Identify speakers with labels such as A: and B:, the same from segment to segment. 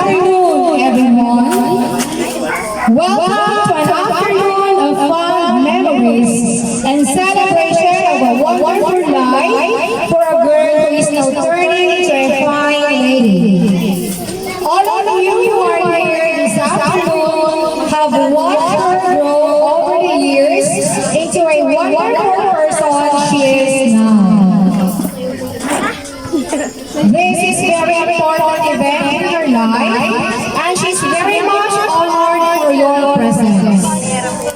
A: afternoon, everyone. Welcome to an afternoon of fun memories and celebration of a wonderful life for a girl who is now turning into a fine lady. All of you who are here this afternoon have watched her grow over the years into a wonderful person she is now. This is a very important event in her life, and she's very much honored for your presence.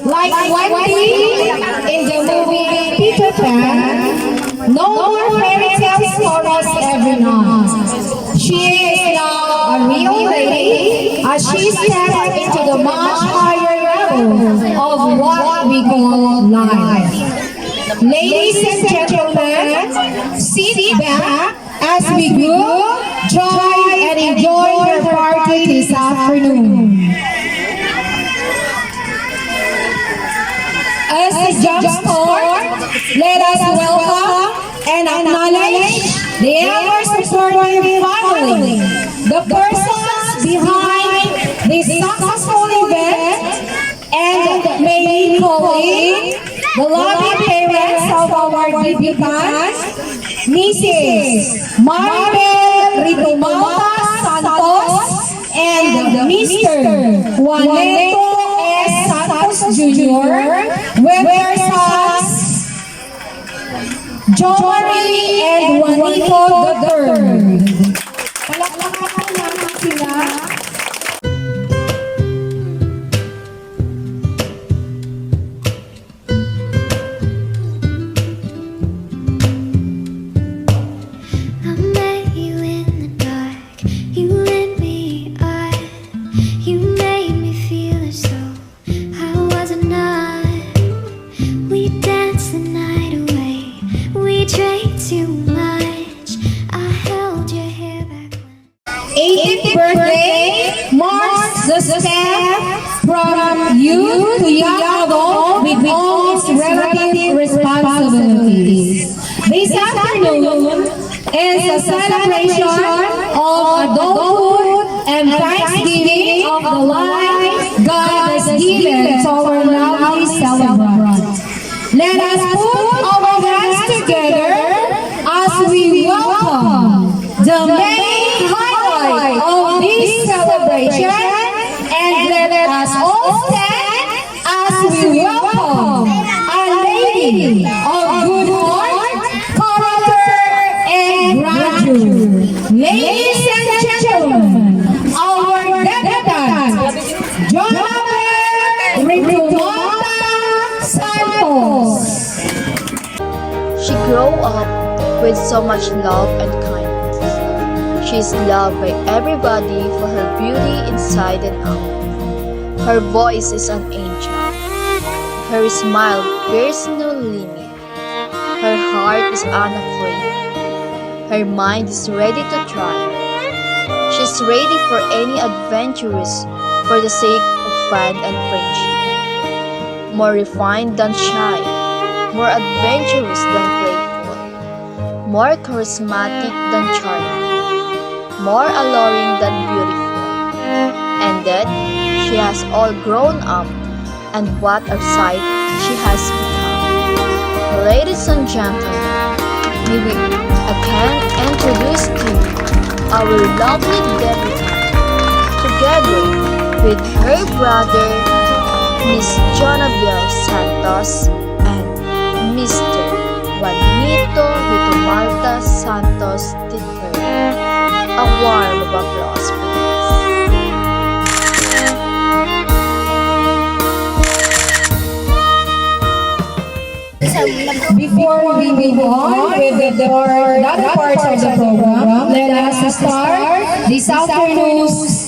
A: Like Wendy in the movie Peter Pan, no more fairy tale stories every night. She is now a real lady as she steps into the much higher level of what we call life. Ladies and gentlemen, sit back as we go, join and enjoy your party this afternoon. As a jump start, let us welcome and acknowledge the ever-supportive family, the persons behind this successful event, and may we call in the loving parents of our debutants, Mrs. Jhonabel Santos and Mr. Juaneto S. Santos Jr. with their sons, Jomari and Juanito III. Palakpakan natin sila. Birthday marks the step from youth to young adult with all its relative responsibilities. This afternoon is a celebration of adulthood and thanksgiving of the life God has given to our lovely celebrant. Let us put our hands together as we welcome the main highlight of this celebration, and let us all stand as we welcome a lady of good heart, character, and grandeur. Ladies and gentlemen, our debutant, Jhonabel Santos.
B: She grew up with so much love and kindness. She is loved by everybody for her beauty inside and out. Her voice is an angel. Her smile bears no limit. Her heart is unafraid. Her mind is ready to try. She's ready for any adventures for the sake of fun and friendship. More refined than shy, more adventurous than playful, more charismatic than charming, more alluring than beautiful. And that she has all grown up, and what a sight she has become. Ladies and gentlemen, may we again introduce to you our lovely debutante, together with her brother, Miss Jhonabel Santos and Mr. Juanito Santos III. A warm of applause,
A: please. Before we move on with the other parts of the program, let us start this afternoon's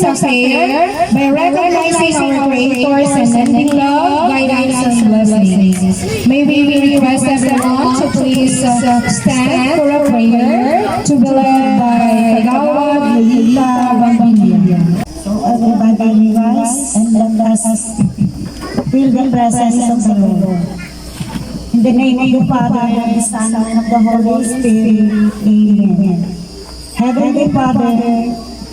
A: affair by recognizing our creators and sending love, guidance, and blessings. May we request everyone to please stand for a prayer to be led by Kagawad Lolita Bambilla.
C: So everybody rise and let us feel the presence of the Lord. In the name of the Father, and the Son, and of the Holy Spirit. Amen. Heavenly Father,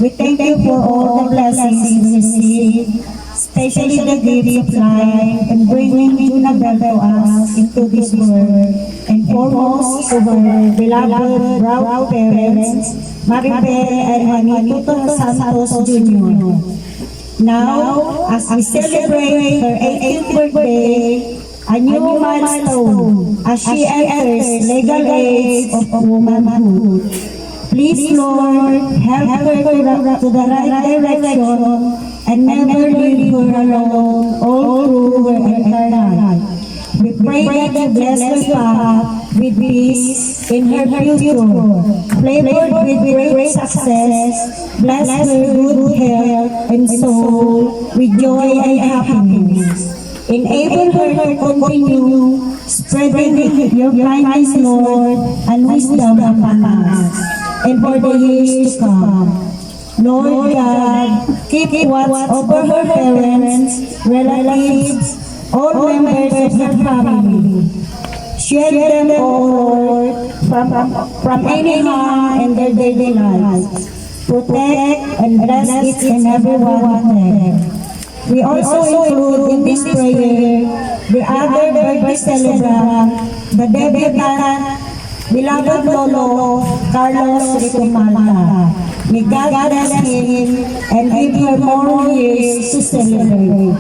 C: We thank you for all the blessings we receive, especially the gifts of life and bringing Jhonabel to us into this world, and foremost to her beloved proud parents, Maribel and Juanito Santos Jr. Now, as we celebrate her 18th birthday, a new milestone as she enters legal age of womanhood. Please, Lord, help her to the right direction and never leave her alone all through her entire life. We pray that you bless her path with peace in her future, flavored with great success, bless her good health and soul with joy and happiness. Enable her to continue spreading your kindness, Lord, and wisdom upon us, and for the years to come. Lord God, keep watch over her parents, relatives, all members of her family. Shield them, O Lord, from any harm in their daily lives. Protect and bless each and every one of them. We also include in this prayer the other birthday celebrant, the debutant, beloved Lolo Carlos Ricomalta. May God bless him and give her more years to celebrate.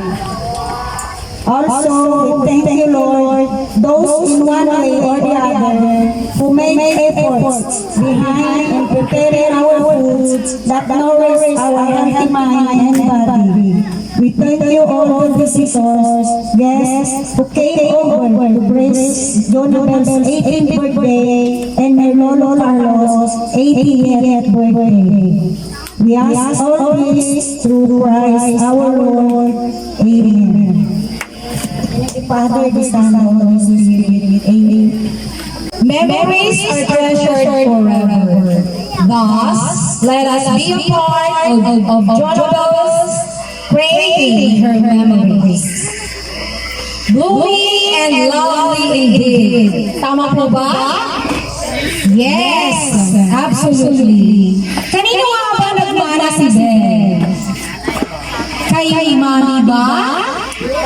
C: Also, we thank you, Lord, those in one way or the other who make efforts behind and preparing our foods that nourish our healthy mind and body. We thank you all the visitors, guests who came over to praise Jhonabel's 18th birthday and her Lolo Carlos' 80th birthday. We ask all this through Christ our Lord. Amen. Father, the Son, and the Holy Spirit. Amen.
A: Memories are treasured forever. Thus, let us be a part of Jhonabel's creating her memories. Blooming and lovely indeed. Tama po ba? Yes, absolutely. Kanino nga ba nagmana si Bel? Kay Mami ba?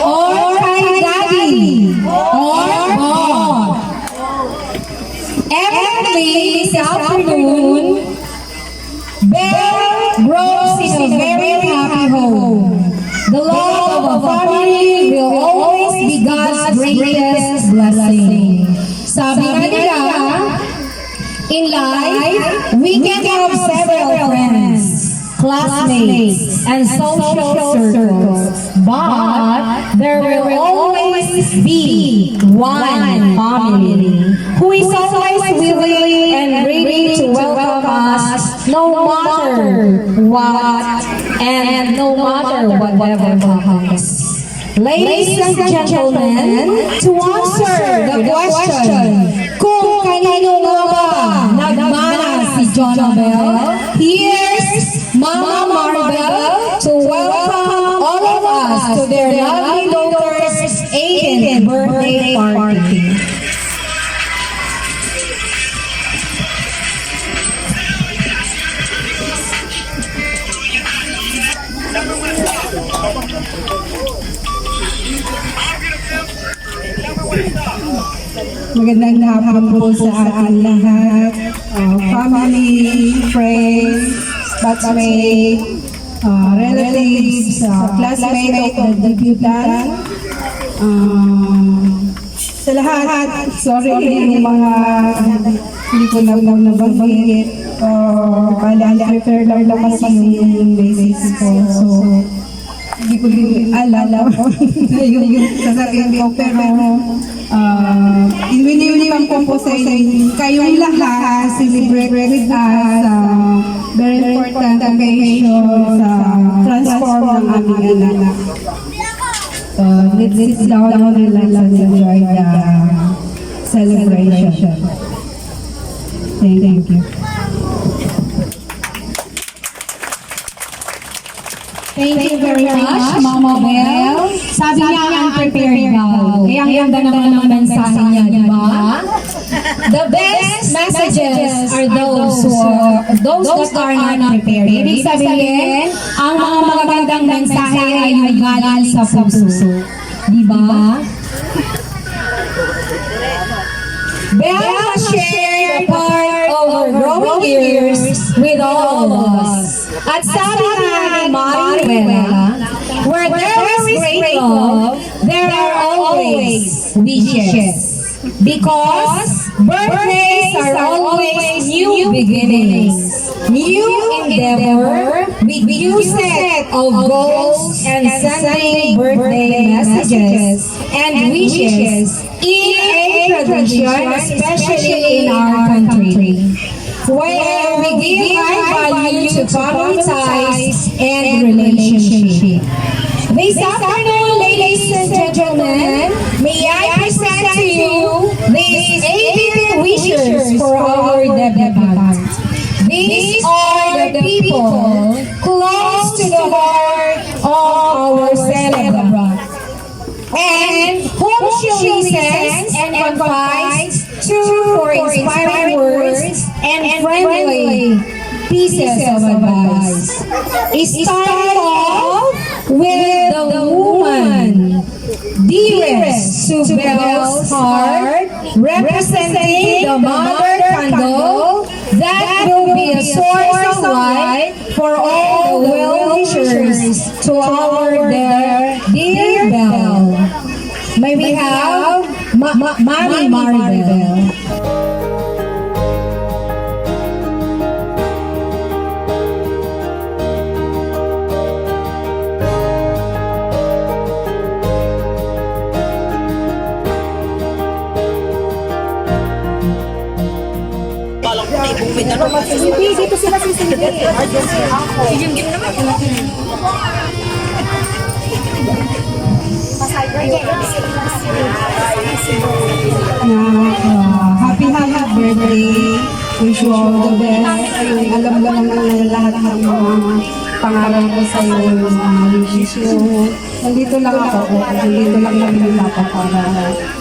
A: Or kay Daddy? Or Bob? Evidently, this afternoon, Bel grows in a very happy home. The love of a family will always be God's greatest blessing. Sabi nga nila, in life, we can have several friends, classmates, and social circles, but there will always be one family who is always willing and ready to welcome us no matter what and no matter whatever happens. Ladies and gentlemen, to answer the question kung kanino nga ba nagmana si Jhonabel, here's Mama Maribel to welcome all of us to their lovely daughter's 18th birthday party.
D: Magandang hapon po sa ating lahat, family, friends, batchmate, relatives, classmates of the debutant. Sa lahat, sorry yung mga hindi ko nabanggit. Prefer lang kasi yung basis ko. So, hindi ko alam yung sasabihin ko, pero inwiniwiniwan ko po sa inyo, kayong lahat celebrate with us very important occasion sa transform ng aming anak. So, let's sit down and let's enjoy the celebration. Thank you.
A: Thank you very much, Mama Bel. Sabi niya, unprepared daw. Eh, ang ganda naman ng mensahe niya, di ba? The best messages are those that are not prepared. Ibig sabihin, ang mga magagandang mensahe ay yung galing sa puso. Diba? Belle has shared part of her growing years with all of us. At sabi nga ni Mariela, where there is great love, there are always wishes. Because birthdays are always new beginnings, new endeavor with new set of goals and sending birthday messages and wishes in a tradition, especially in our country, where we give high value to family ties and relationship. This afternoon, ladies and gentlemen, may I present to you these 18 wishes for our debutants. These are the people close to the heart of our celebrant, and whom she listens and confides to for inspiring words and friendly pieces of advice. Starting off with the woman dearest to Belle's heart, representing the mother candle that will be a source of light for all the well-wishers to our dear Belle. May we have Mami Maribel.
C: Hindi, dito sila sisindi.
D: Happy birthday. Wish you all the best. Alam mo naman na lahat ng mga pangarap ko sa iyo, yung mga wishes mo. Nandito lang ako. Nandito lang namin yung dapat para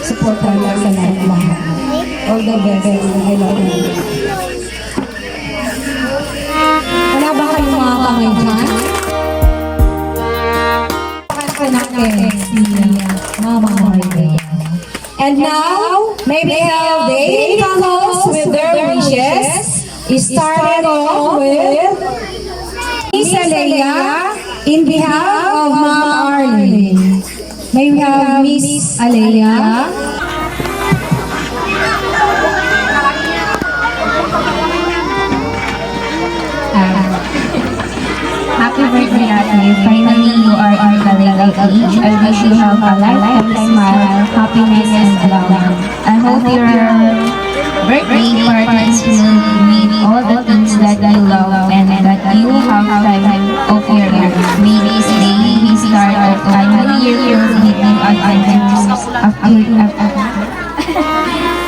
D: supportan lang sa lahat. All the best. I love you.
A: Wala ba kayong mga kamay dyan? Pakanta natin si Mama Maribel. And now, may we have the 80 fellows with their wishes. Starting off with Miss Alea in behalf of Ma'am Arlene. May we have Miss Alea.
E: Happy birthday, Ate. Finally, you are in the legal age. I wish you have a lifetime smile, happiness, and love. I hope your birthday parties will mean all the things that you love and that you have time of your own. May this day be start of a new year filled with new adventures,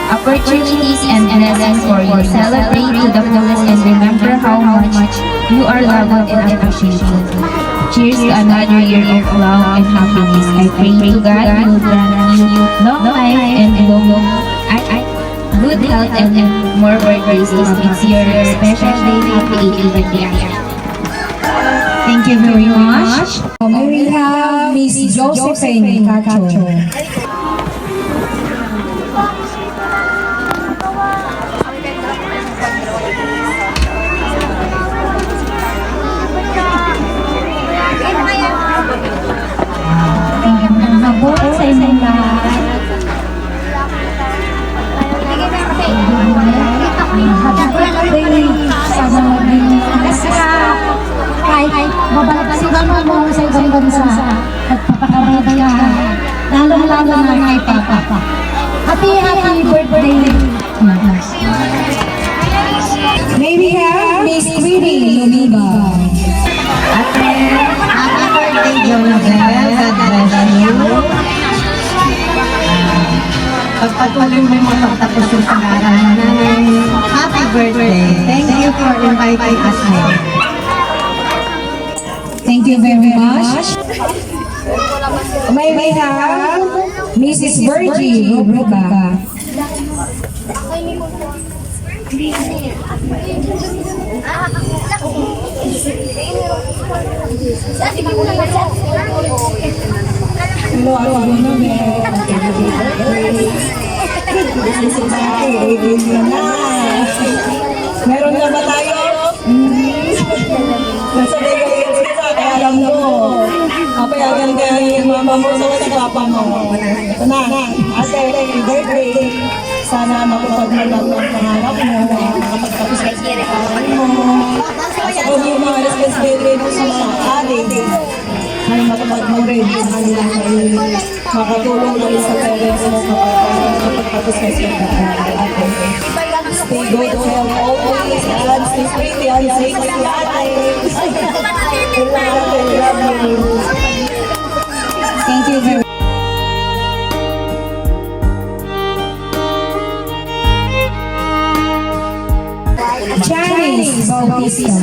E: opportunities and blessings for you. Celebrate to the fullest and remember how much you are loved and appreciated. Cheers to another year of love and happiness. I pray to God will grant you long life and good health and more birthdays. It's your special day. Happy 80th birthday.
A: Thank you very much. May we have Miss Josephine Cacho.
C: Mabuhay sa inyong lahat. Happy birthday sa mga kasya. Kahit babalagsigan mo sa ibang bansa at papakabay ka. Lalong-lalo na kay Papa. Happy birthday.
A: May we have Miss Queenie Lumiba.
C: Happy birthday, Jhonabel. God bless you. Pagpatuloy mo yung pagtapos yung pag-aaral namin. Happy birthday. Thank you for inviting us here.
A: Thank you very much. May we have Mrs. Virgie Rubrica.
C: Hello, ako Jhonabel. This is na. Meron na ba tayo? Nasa Vegas ka, kaya alam mo. Papayagan ka yung mama mo sa papa mo. Ito na. Ate, birthday. Sana makapag mo lang ang pangarap mo. Makapagtapos ka sa pangarap mo. At kung yung mga responsibility mo sa mga adik, ay makapag mo rin ang kanilang makatulong na sa parents mo makapagtapos ka sa pangarap mo. Stay good, health always, and stay pretty and safe with your ate. Love you.
A: Thank you very much. Janice Bautista.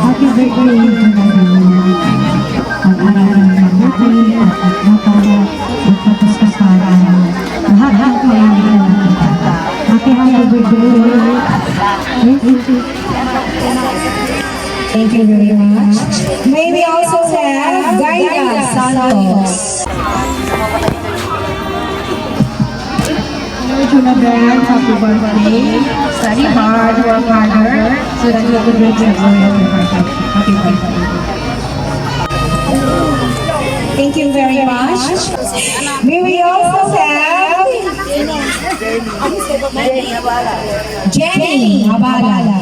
C: Happy birthday, ang araw ng mabuti at magpapala at tapos ka para lahat ng kailangan natin. Happy birthday!
A: Thank you very much. May we also have Gaia Santos.
D: Jhonabel, happy birthday. Study hard, work harder, so that you will reach your goal. Happy birthday.
A: Thank you very much. May we also have Jenny Abala.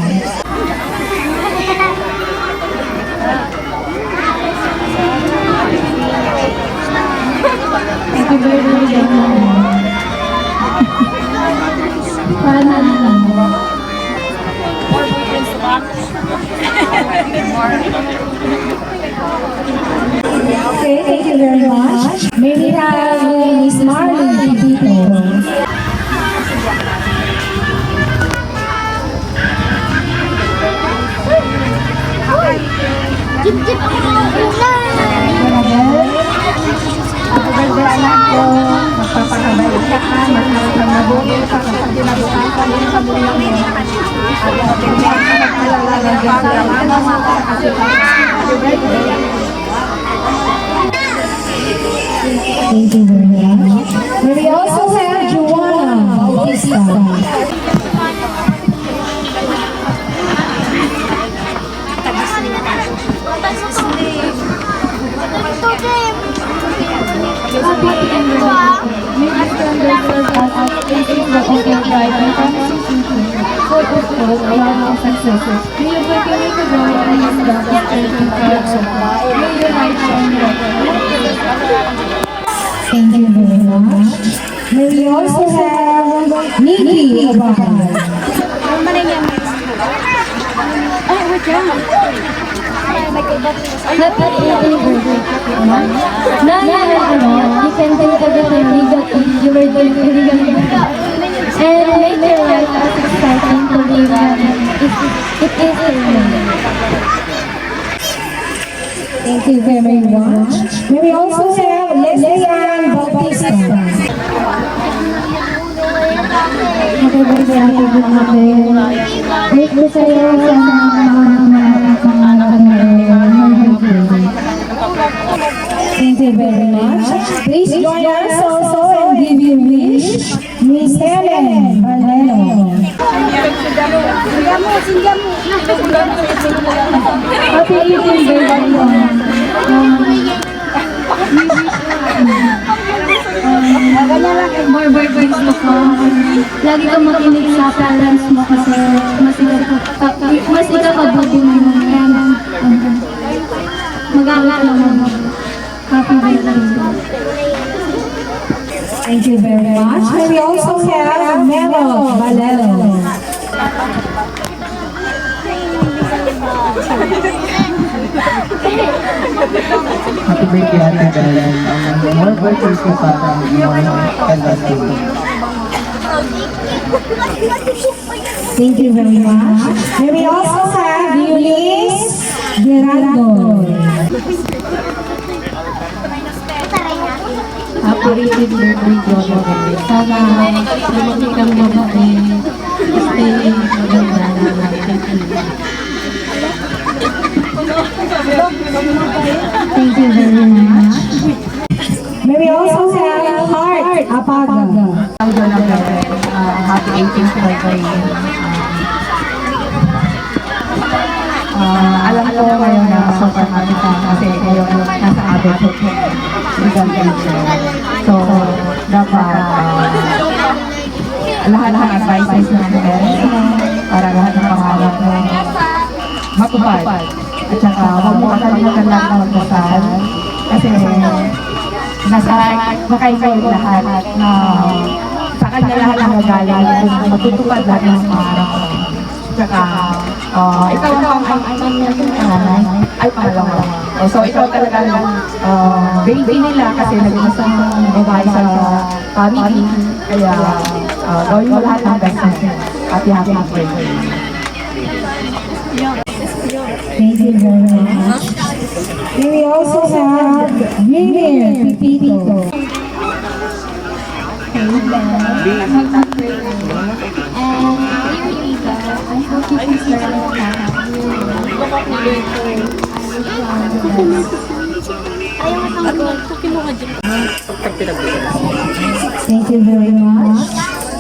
C: Happy birthday,
A: Okay, thank you very much. May we have Miss Marley Tito.
D: Maganda anak ko, magpapakabalik ka, magkaroon ng mabuti, pagkakatinabukasan din sa buhay mo. At tingnan ka nagkalalagan dyan sa mga kasi happy birthday.
A: Thank you very much. May we also have Joanna Bautista. Thank you very much. May we also have Nikki Abahal.
F: You can do everything legally. You were doing legally. And make your life as exciting to live it is
A: Thank you very much. May we also have Leslie Bautista.
F: Happy birthday, happy birthday. Great ko sa'yo sa
A: Thank you very much. Please join us also and give you wish. Miss Helen Barleno.
F: Happy 18th birthday. More birthdays mo ko. Lagi kang makinig sa parents mo kasi mas ikakabuti mo yung mag-aaral lang mo. Happy birthday.
A: Thank you very much. May we also have Melo Valero.
G: Happy birthday, Ate Bella. More birthdays ko para more fantastic.
A: Thank you very much. May we also have Eunice
C: Gerardo.
D: Happy belated birthday, Jhonabel. Sana lumaki kang mabait, stay maganda.
C: Thank you very much. May we also have Heart Apaga.
D: Jhonabel, happy 18th birthday. Alam ko ngayon na sobrang happy ka kasi ngayon nasa adulthood legal age. So, dapat lahat ng advices na parents mo para lahat ng pangarap mo matupad. At saka huwag mo kakalimutan lang na magdasal kasi baka ikaw lahat na sa kanya lahat ang gagaling kung matutupad lahat ng pangarap mo. Tsaka, ikaw ang ay pangalawa. So, ikaw talaga baby nila kasi nag-isang babae sa family. Kaya, gawin mo lahat ng best mo. Happy birthday.
C: Thank you very much. May we also have Vivian Pipito.
F: I hope you can start
C: Thank you very much.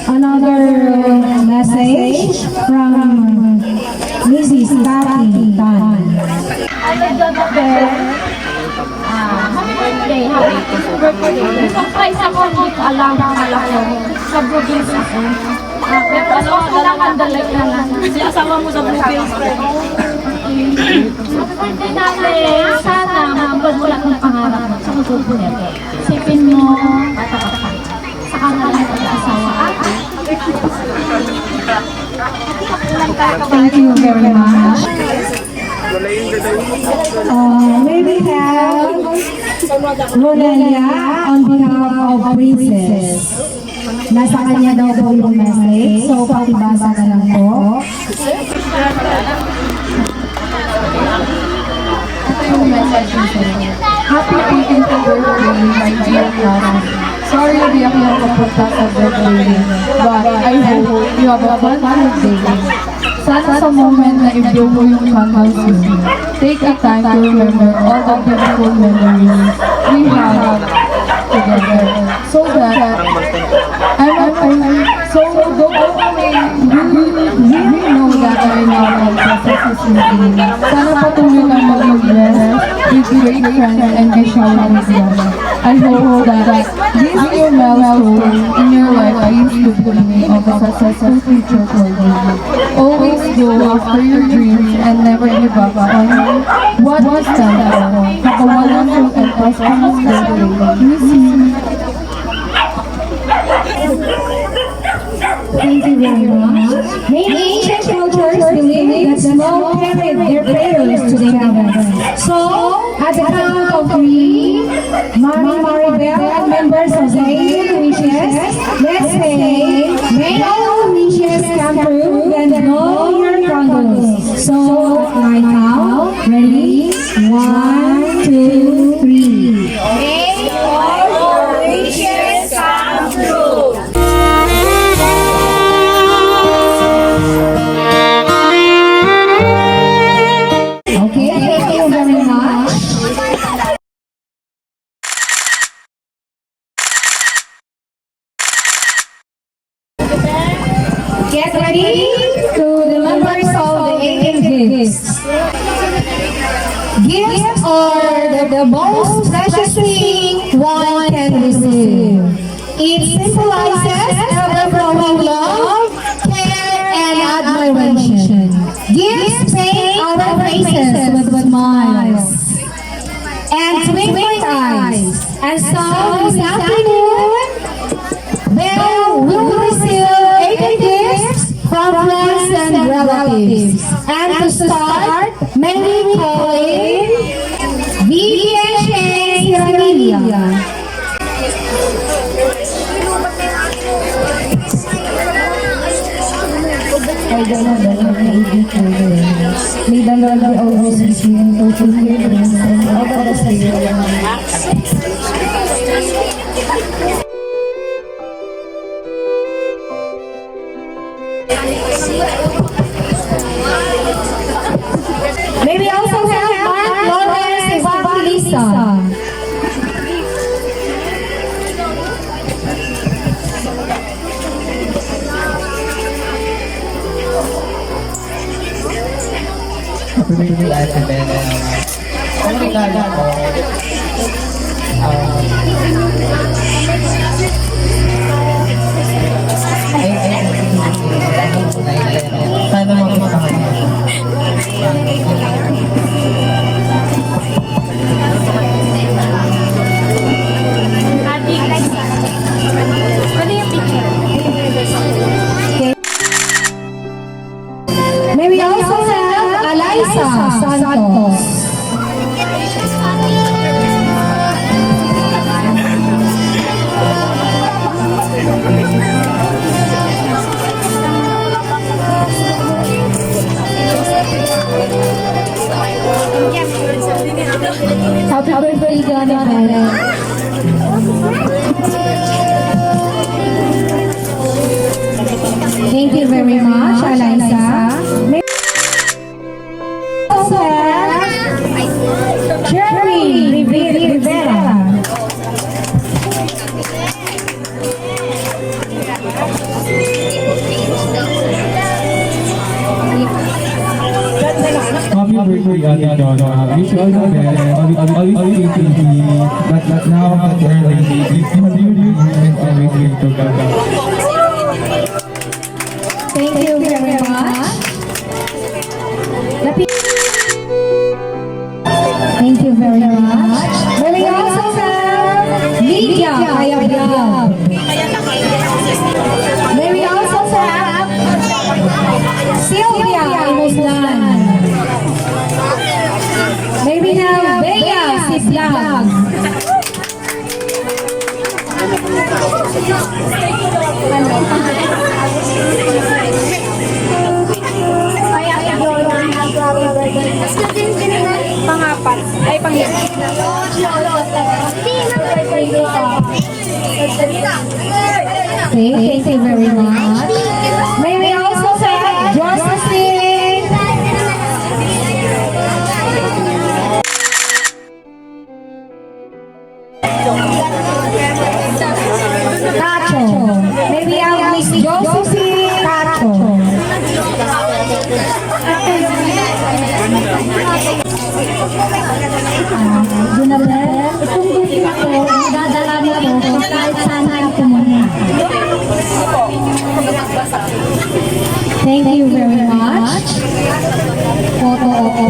C: Another message from Mrs. Cathy Tan.
F: happy birthday, surprise ako, hindi ko alam ko sa probinsya ko. Pero kailangan dalay na lang. Sinasama mo sa Bluefields, happy birthday natin. Sana magpagmulat ng pangarap mo sa kusupunin. Isipin mo, sa kanalang pag-asawa.
C: Thank you very much. May we have Ronelia on behalf of Princess. Nasa kanya daw po yung message, so pakibasa na lang po.
D: Ito yung message nito. Happy 18th birthday, my dear cousin. Sorry di ako nakapunta sa birthday, but I hope you have a wonderful day. Sana sa moment na i-blow mo yung candles mo, take a time to remember all the beautiful memories we have together. So that so don't you know that I now have processes in me. Sana patuloy kang maging blessed with great friends and be showered with love. I hope that this new milestone in your life leads to the beginning of a successful future for you. Always go after your dreams and never give up on what you stand for. Have a wonderful and prosperous birthday. Miss you.
C: Thank you very much. Many ancient cultures believe that snow carried their prayers to the heavens. So, at the count of three, Maribel and members of the 18 wishes, let's say, may all wishes come true and blow your candles. So, right now, ready? 1, 2, 3. May all your wishes come true. Okay, thank you very much. Get ready to the members of the 18 gifts. Gifts are the most precious thing one can receive. It symbolizes ever-growing love, care, and admiration. Gifts paint our faces with smiles and twinkling eyes. And so this afternoon, Belle will receive 18 gifts from friends and relatives. And to start, may we call in Vivian Shane Ramilia.
A: by Jhonabel and AD. May the Lord be always with you and fulfill your dreams and all the best to you. May we also have Mark Lawrence Evangelista.
G: Happy birthday, Ate Bel. Ang regalo ko, sana makita ka niya.
A: May we also have Eliza Santos. Happy birthday, Jhonabel. Thank you very much, Eliza. May we also have Jerry Rivera.
H: Happy birthday, Ate John. Wish you all the best. Always thinking me, but now at your early age, you and always live together.
A: Thank you very much. Thank you very much. May we also have Lydia Kayabab. May we also have Sylvia Imuslan. May we have Bea Sislang.
F: Pangapat. Ay, pangit.
A: Thank you very much. May we also have Josephine Cacho. May we have Miss Josephine Cacho. Jhonabel, itong birthday ko, dadalami ko kahit sana ako muna. Thank you very much. Photo ako.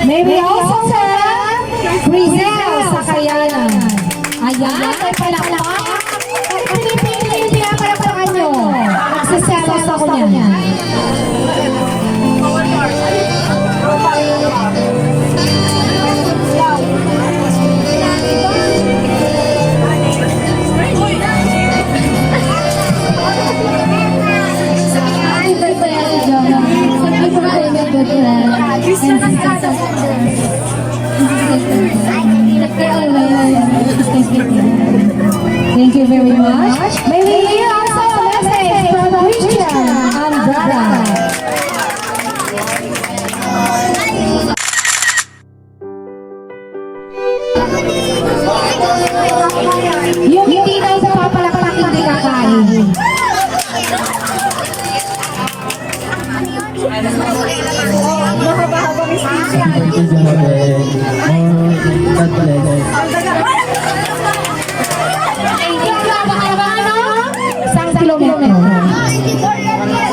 A: May we also have Rizal Sakayanan. Ayan, ay palakpak. Pinipili yung pinapalapakan nyo. Nagsiselos ako niyan. Thank you very much. May we hear also a message from Christian Andrada. Yung hindi daw sa papalakpak hindi kakain.
F: Mahaba-habang speech yan.
G: Thank you, Jhonabel. God bless.
A: Isang kilometro.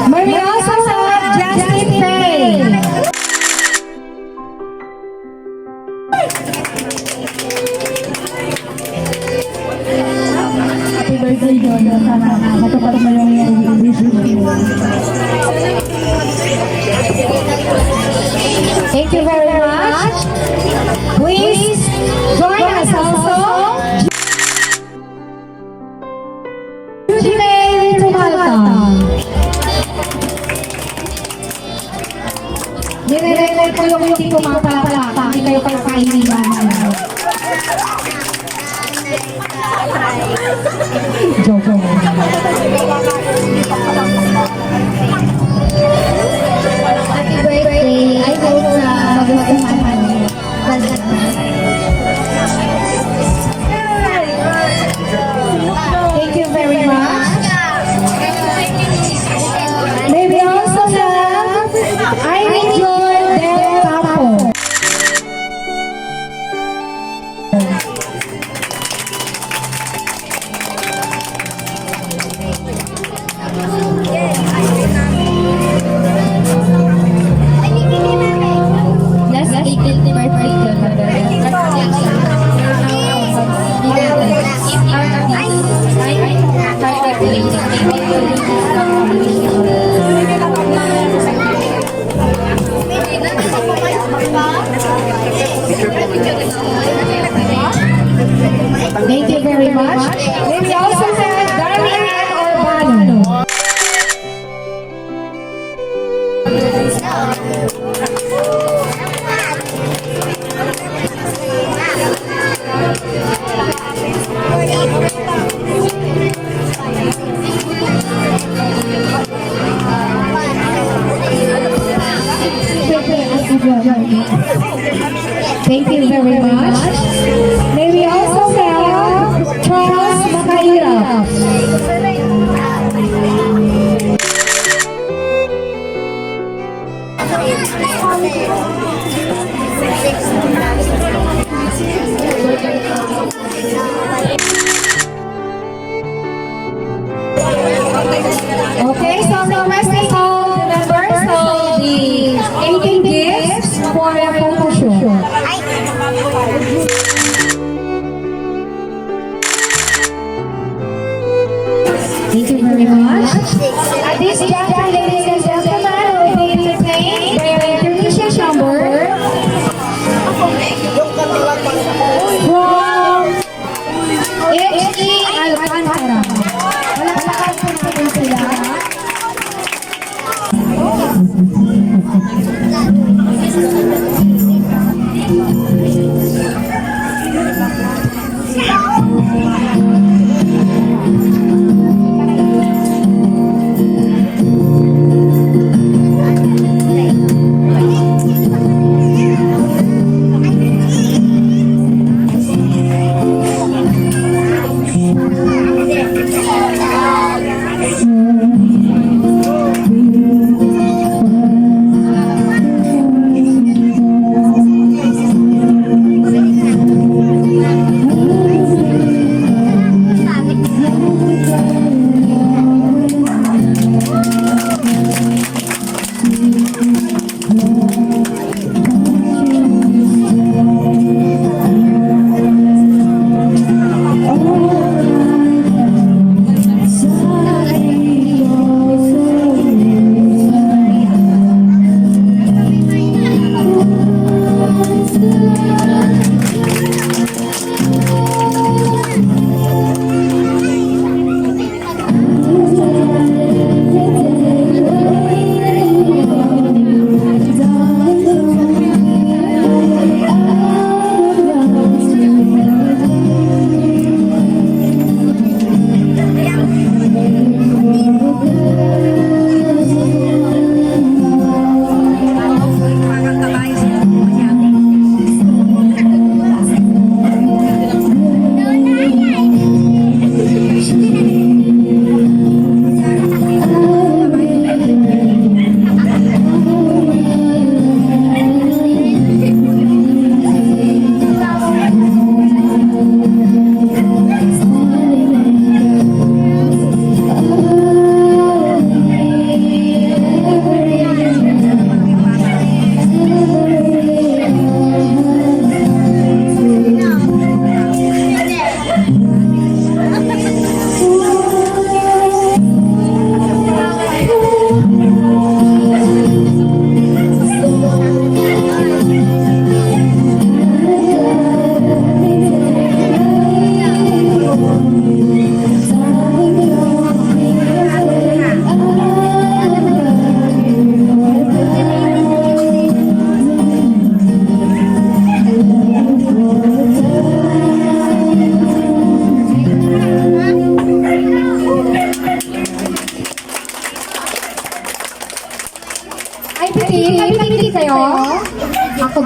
A: May we also have Justin Faye.
C: Happy birthday, John. Sana matupad mo yung wish mo.
A: Thank you very much. po yung hindi pumapalakpak, hindi kayo kakainilan. Joke.
B: Happy birthday. I hope na magustuhan mo.
A: Thank you very much. May we also have I enjoy Del Capo.
B: Last 18th birthday.
A: Thank you very much. May we also have Darian Urbano. Thank you very much. May we also have Charles Makaira. Okay, so requesting all the members of the 18 gifts for a photo shoot. Thank you very much. At this juncture, ladies and gentlemen, will be entertained by our intermission number from H.E. Alcantara. Palakpakan po natin sila.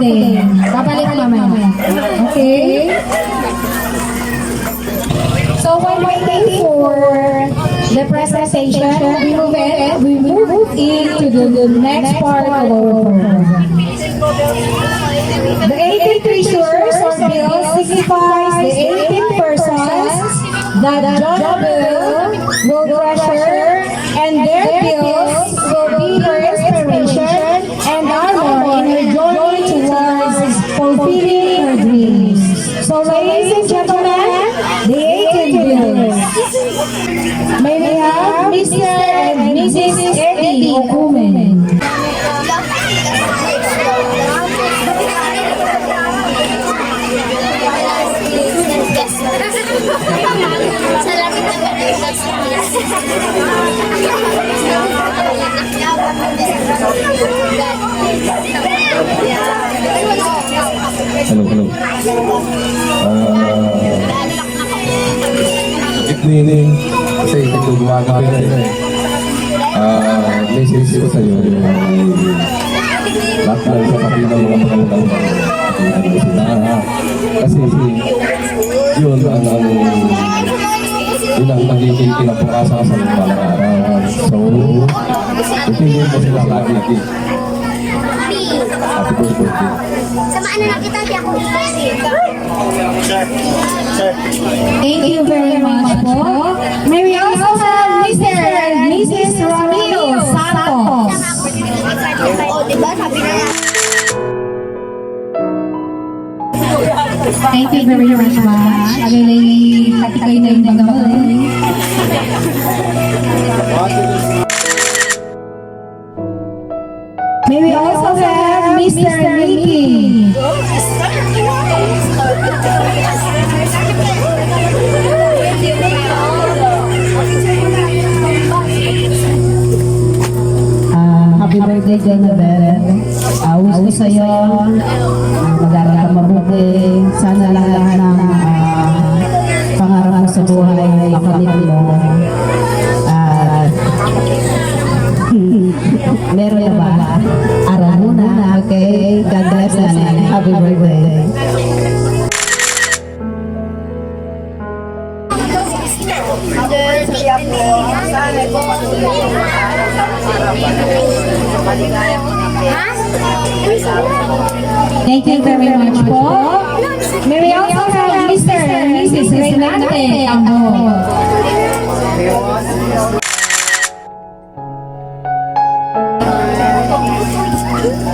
A: din. Babalik mamaya. Okay? So while waiting for the presentation, we move into the next part of our program. The 18 treasures or bills signifies the 18 persons that Jhonabel will treasure, and their bills will be her inspiration and armor in her journey towards fulfilling her dreams. So ladies and gentlemen, the 18 bills. May we have Mr. and Mrs. Eddie Okumen.
H: Hello. Nining, kasi ito gumagawa na rin. Message ko sa iyo yung lahat lang sa pati ng mga pagkakataon. Kasi yun ang nagiging kinabukasan sa mga araw. So, ipiliin mo sila lagi. Happy birthday.
I: Samaan na lang kita, di ako
A: Thank you very much po. May we also have Mr. and Mrs. Ramiro Santos.
I: Oh, diba? Sabi na yan.
A: Thank you very much. Again, katikay na yung bagaman. May we also have Mr. Mickey.
C: Happy birthday, Jhonabel. Wish ko sa'yo, mag-aral ka mabuti. Sana lahat ng pangarap mo sa buhay makamit mo. At meron na ba? Aral muna, okay? God bless and happy birthday.
A: Thank you very much po. May we also have Mr. and Mrs. Reynante Ambo.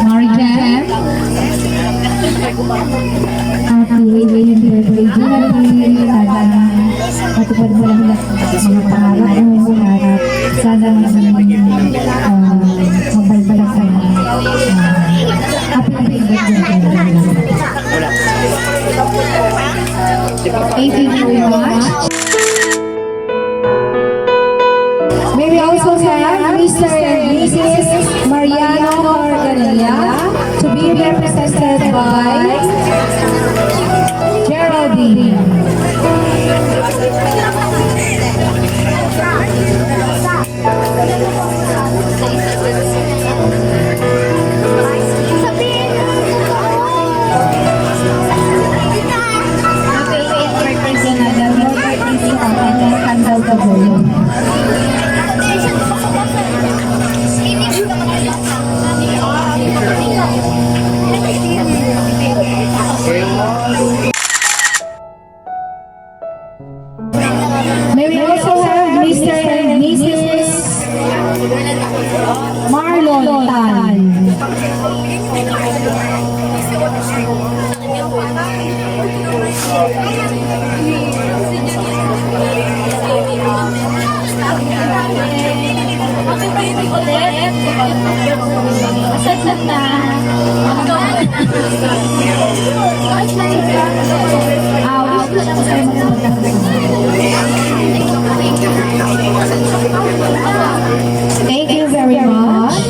A: Marijan. Happy birthday, Jhonabel. Matupad mo lang mga pangarap mo at sana mabalbalang ka na. Happy birthday, Jhonabel. Thank you very much. May we also have Mr. and Mrs. Mariano Organella to be represented by Geraldine. May we also have Mr. and Mrs. Marlon Tan. Thank you very much.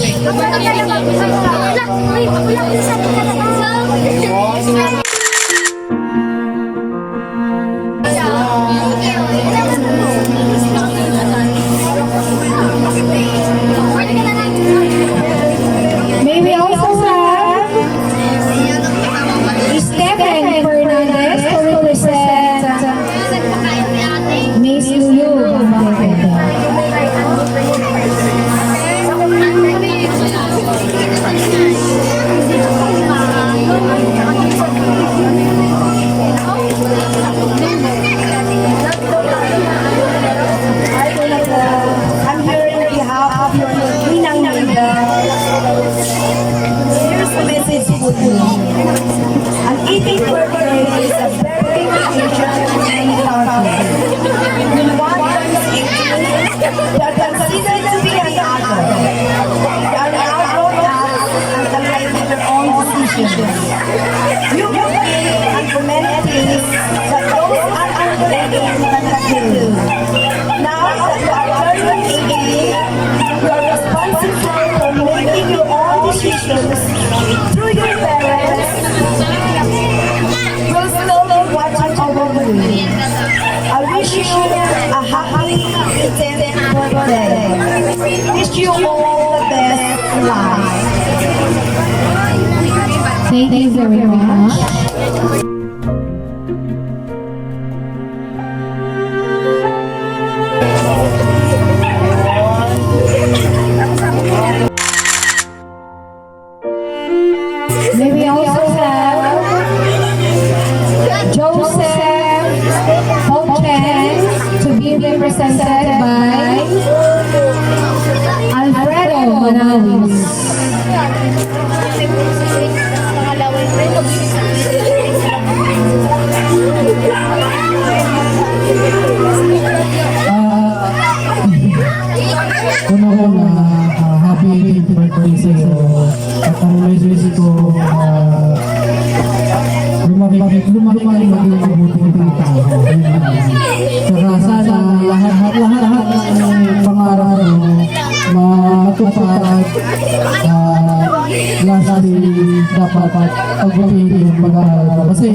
A: May we also have wish you a happy 10th birthday. Wish you all the best in life.
E: Thank you very much.
A: May we also have Joseph Hochen to be represented by Alfredo Manawis.
G: Una-una, happy birthday sa iyo. At ang message ko, lumaki maging mabuting tao. Saka sana lahat ng pangarap mo matupad. Lastly, dapat pagbutihin yung pag-aaral mo. Kasi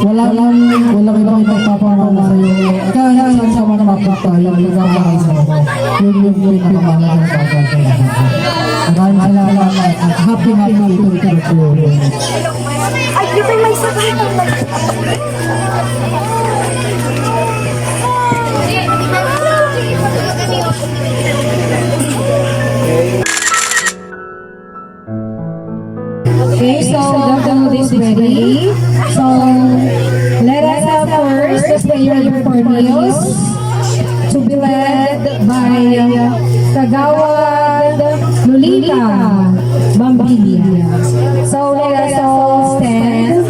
G: walang ibang magpapamana sa iyo. Kahit saan sa mga mapunta, yung pag-aaral mo. Yung pinakamahalagang bagay sa iyo. Maraming salamat at happy ito.
I: Ay, dito may sakit.
A: Okay, so the mood is ready. So let us have first the prayer for meals to be led by Kagawad Lolita Bambili. So let us all stand.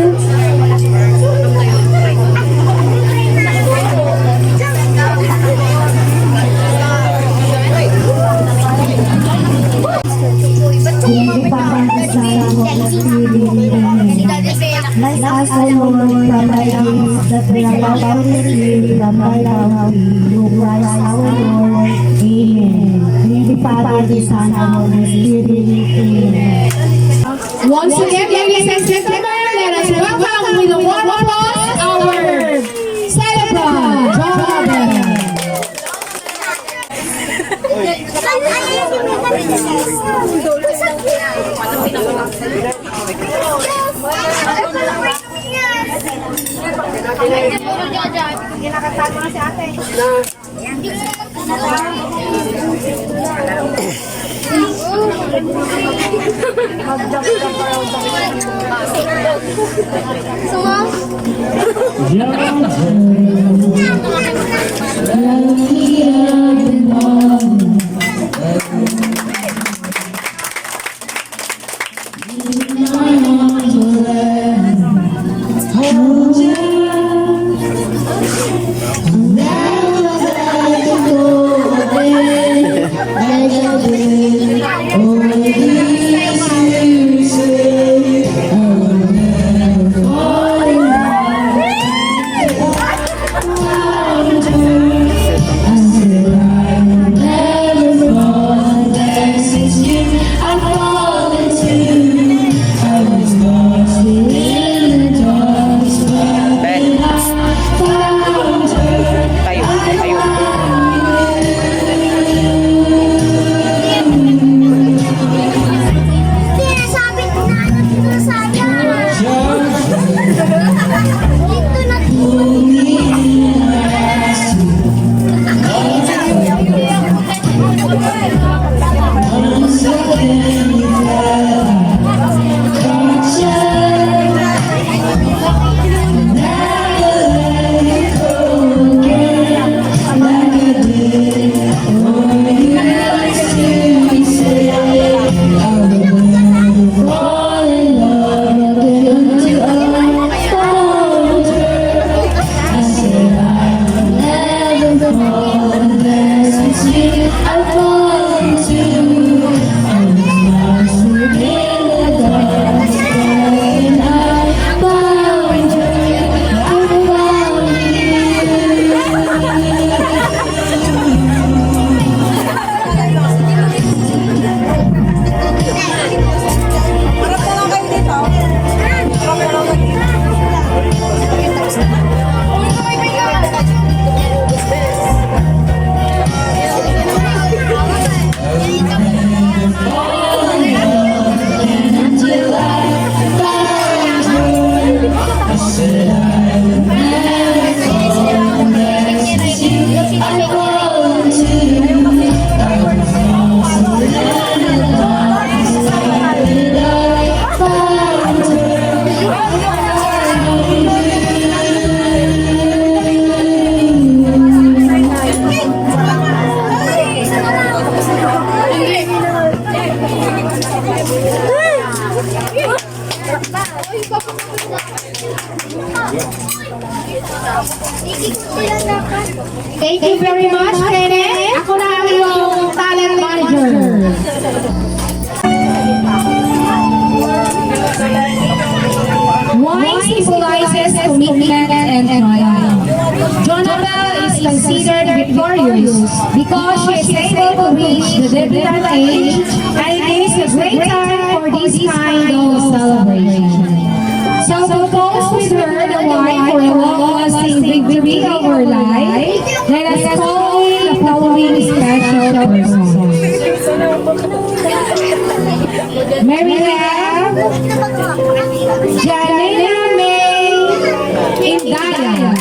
C: Let us, O Lord, from thy gifts that we are about to receive from thy bounty, through Christ our Lord. Amen. In the Father, the Son, and Holy Spirit. Amen.
A: Once again, ladies and gentlemen, let us welcome with a warm applause our celebrant, Jhonabel.
I: Nakatago na si ate.
A: Thank you very much, Kenneth. Ako na ang iyong talent manager. Wine symbolizes commitment and triumph. Jhonabel is considered victorious because she is able to reach the debutante age, and it is a great time for this kind of celebration. So to toast with her the wine for a long-lasting victory of her life, let us call in the following special person. May we have Jhonabel May Indaya.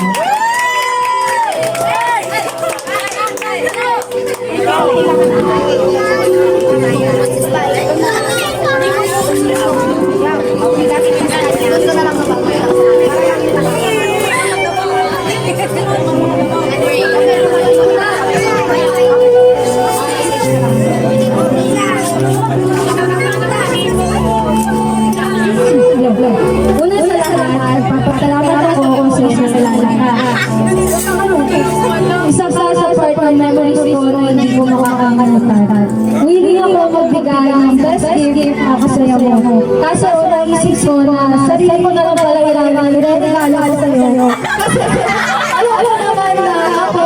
F: Una sa lahat, papasalamat ako kung sino sa lahat. Isa pa sa part ng memories ko na hindi ko makakalimutan. Willing ako magbigay ng best gift na kasaya mo. Kaso naisip ko na sarili ko na lang pala yung regalo ko sa'yo. Kasi alam naman na ako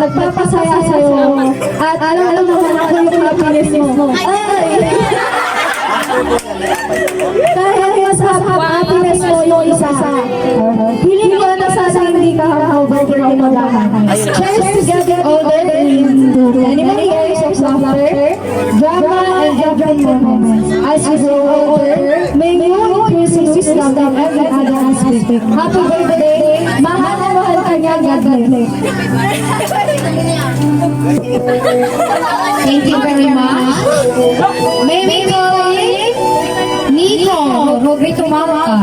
F: nagpapasaya sa'yo. At alam naman ako yung happiness mo. Ay! Dahil mas happiness mo yung isa. Hiling ko na sana hindi ka birthday mo lahat. Chance to get older into many years of laughter, drama, and joyful moments. As you grow older, may you increase in wisdom in every other aspect. Happy birthday! Mahal na mahal ka niya, God bless.
A: Thank you very much. May we call in Nico, huwag may tumawa ka.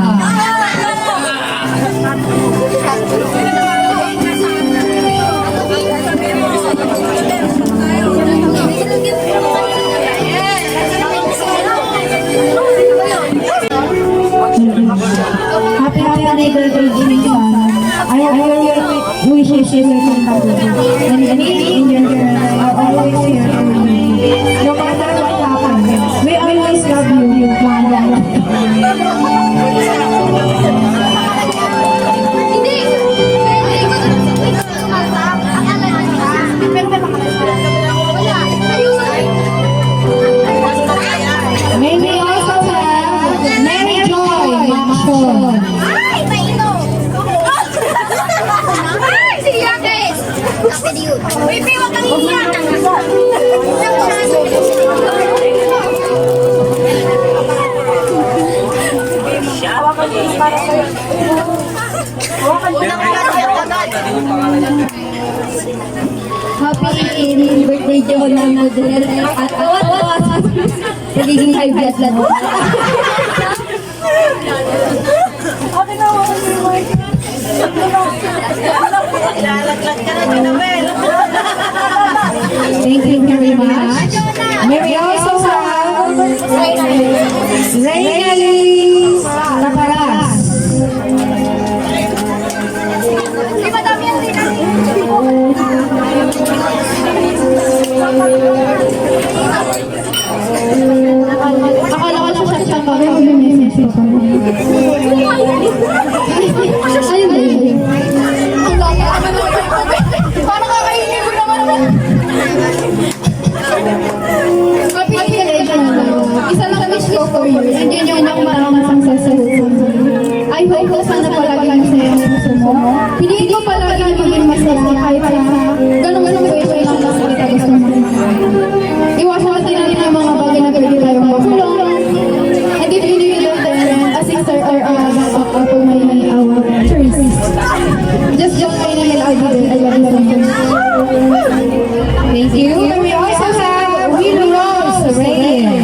F: Happy birthday, Jimmy. I wish you will come and in your girls are always here for you. No matter what happens, we always love you, Mama.
A: May we also have Mary Joy Maxon.
I: Ay, maino! Ay, siya guys! Baby, wag kang iiyak!
F: Happy birthday, Jhonabel. At awas pagiging high blood lang.
A: Thank you very much. May we also have Reynalyn Taparas.
I: Di ba dami yan din?
F: Akala ko siya siya pa, pero may message pa. Ayun.
I: Parang kakainin mo naman.
F: Happy birthday, Jhonabel. Isa lang wish ko for you. And yun yung maraming success sa buhay. I hope na sana palagi masaya ang gusto mo. Piliin ko palagi maging masaya kahit sa ganun-ganun situation lang na kita gusto mo. Iwasan natin natin yung mga bagay na pwede tayong makulong. And if you need it, a sister or a backup for my choice. Just join in and I'll be there. I love you.
A: Thank you. And we also have Willow Rose Reyes.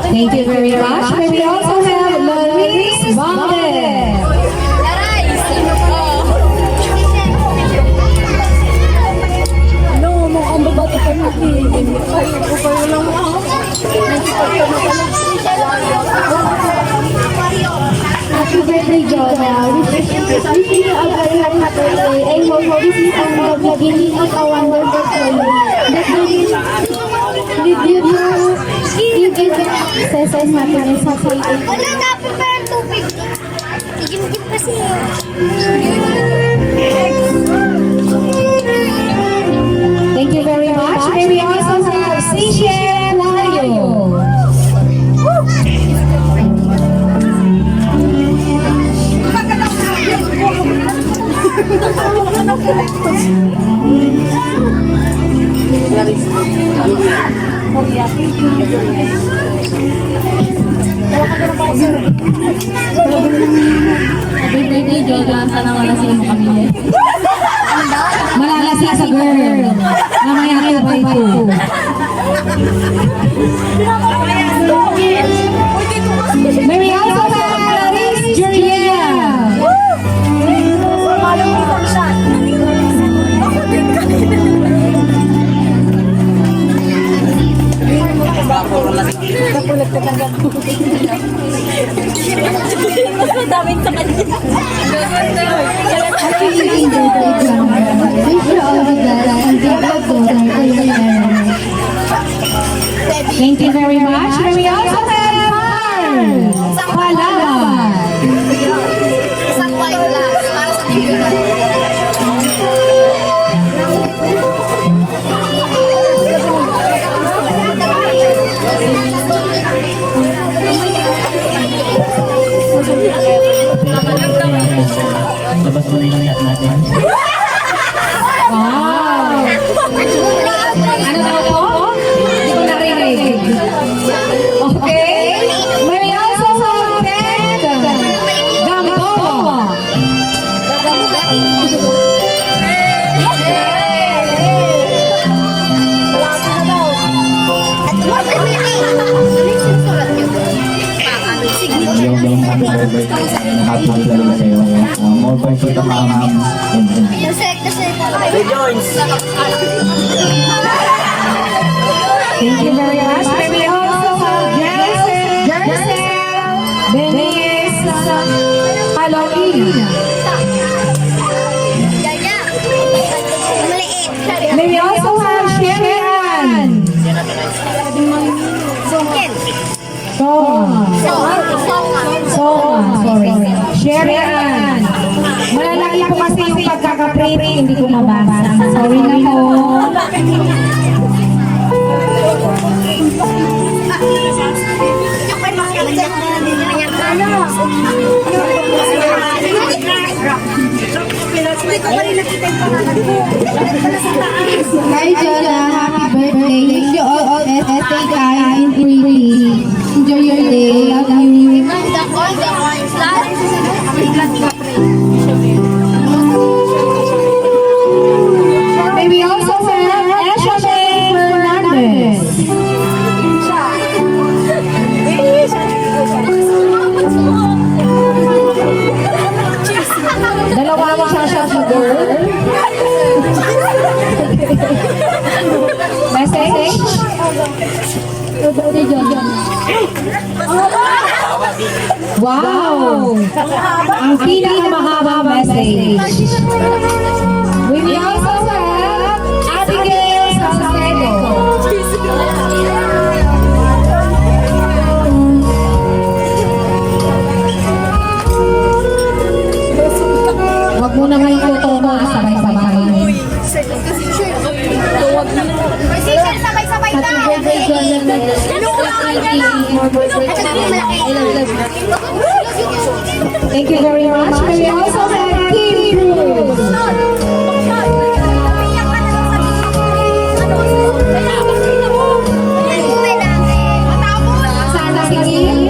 A: Thank you very much. And we also have Luis Valdez.
F: Happy birthday, Jonah. Wishing you a very happy birthday. I hope this is the beginning of a wonderful day. That will lead you to give success and happiness sa life.
I: Wala na po pa ang tubig. Igim-gim kasi.
A: Thank you very much. And we also have Seychelles Layo.
E: Happy birthday, Jonah. Sana malasing mo kami.
A: Malalasing sa girl. Mamaya kayo ba ito? May we also have Miss Julia. Thank you very much. And we also have Mars Palawan.
I: Isang white glass para sa TV.
G: Labas mo na yung chat natin.
A: Wow! Ano daw po? Hindi ko narinig. Okay. May we also have Ted Gamboa.
H: Yung happy birthday. Happy birthday sa'yo. More points for the mom.
A: Thank you very much. May we also have Jersey Denise Halloween. May we also have Sherian. Sorry. Sherian. Malalaki po kasi yung pagkakaprint, hindi ko mabasa. Sorry na po.
F: Hi, Jonah. Happy birthday. Wish you all stay kind and pretty. Enjoy your day. Love you.
A: May we also have Eshabe Fernandez. Dalawang shot na girl. Message? Wow! Ang pinakamahaba message. We will also have Abigail Salcedo. Huwag mo naman itutuwa sabay-sabay.
I: Sabay-sabay
A: Thank you very much. We also have Kim Cruz. Sana si Kim.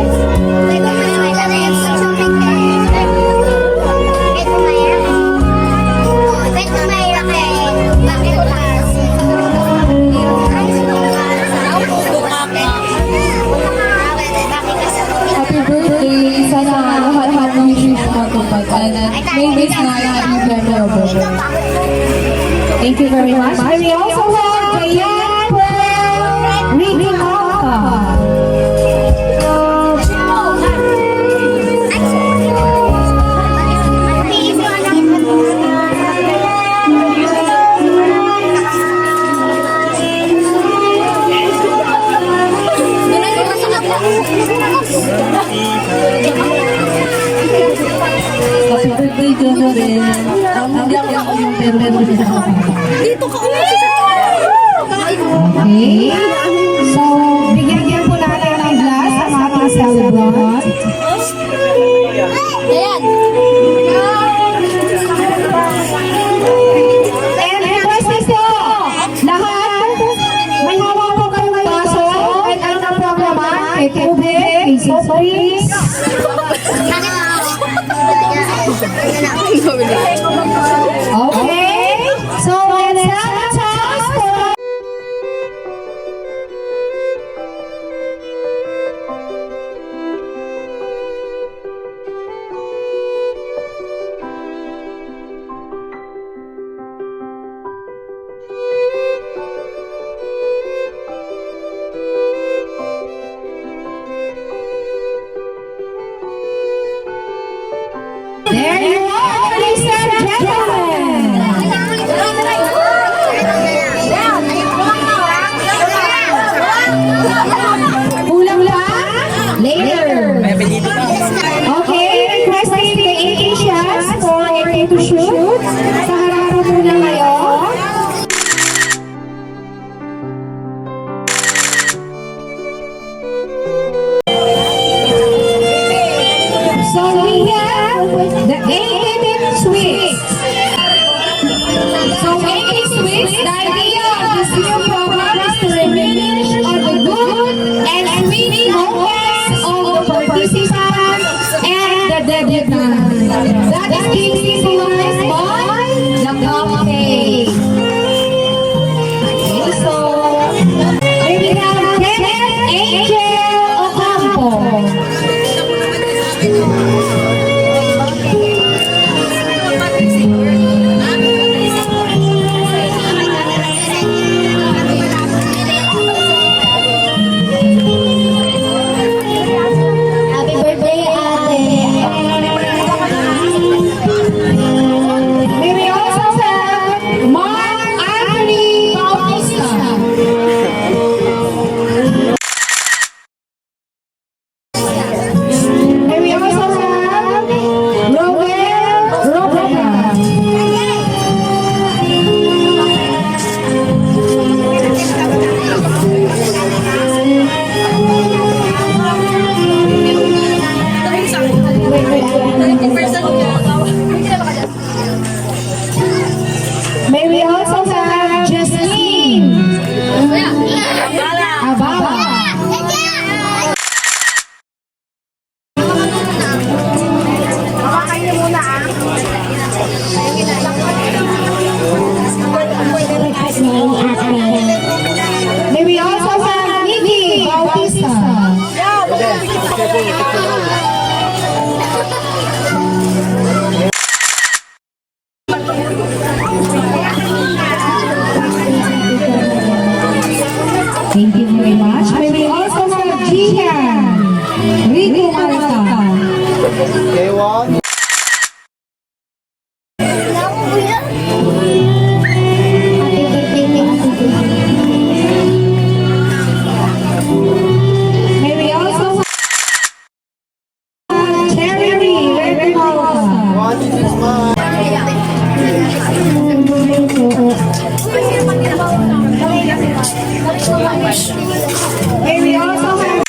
A: make this night memorable. Thank you very much. And we also have Diane from Rita Malta.
G: Happy birthday, Jhonabel. Hindi ako yung pero
I: Dito ka
A: Okay. So, bigyan po natin ng glass ang ating celebrant.
I: Ayan.
A: And request po, lahat, may hawak po kayo ng baso at ano na po naman, may tubig, may soft drinks. Okay, so let's have a toast for there you are, ladies and gentlemen. Kulang pa? Later. Okay, requesting the 18 shots for a photo shoot. Sa harapan muna ngayon. So we have the 18 sweets. So 18 sweets, the idea of this new program is to reminisce on the good and sweet moments of the participants and the debutants. That is being symbolized by the cupcake. Okay, so we have Kenneth Angel Ocampo.
I: Happy birthday, ate.
A: May we also have Mark Anthony Bautista. May we also have Robert Roberta. May we also have Justine Ababa. May we also have Nikki Bautista. Thank you very much. May we also have Jihan Rico Malta. May we also have Cherry Red Malta. May we also have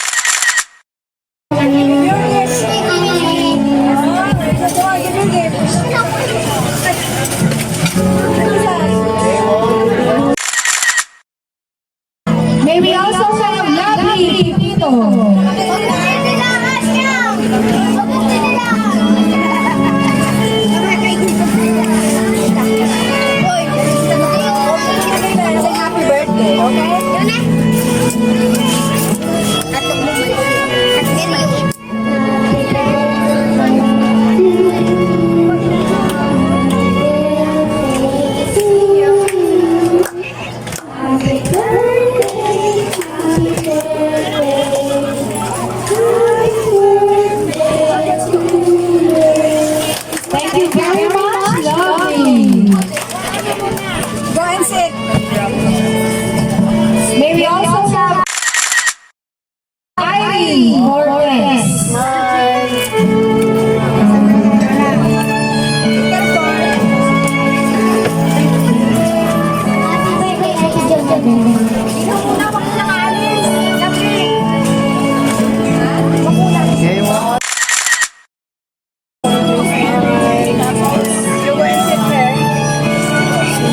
A: Morales.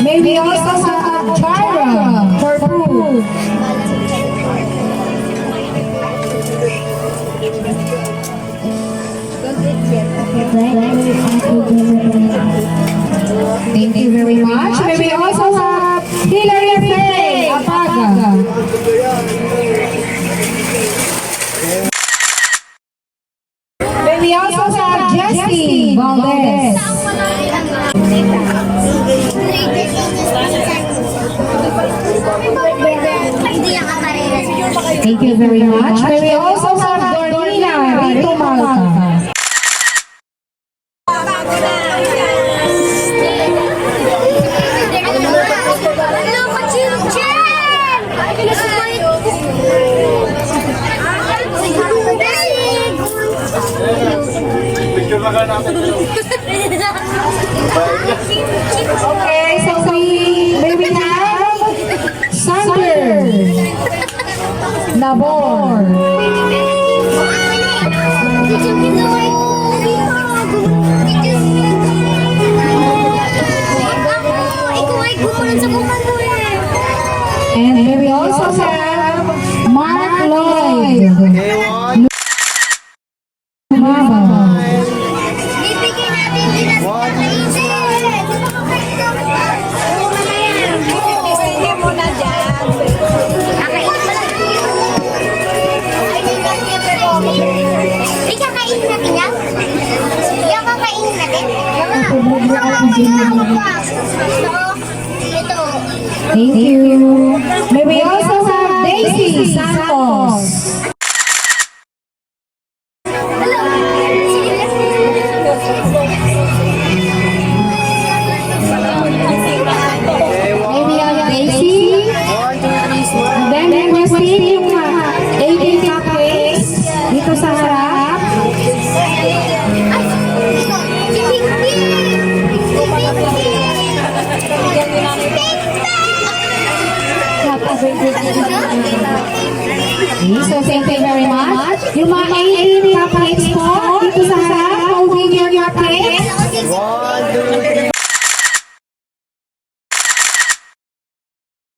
A: May we also have Jara for food. Thank you very much. May we also have Hilary Faye Apaga. May we also have Jessie Valdez. Thank you very much. May we also have Dorina Rito Malta. Okay, so may we have Sander Nabor. And may we also have Mark Lloyd. Lumaba. Thank you. May we also have Daisy Santos. May we have Daisy. And then requesting yung 18 cupcakes dito sa harap. So thank you very much. Yung mga 18 cupcakes po dito sa harap, moving your cupcakes.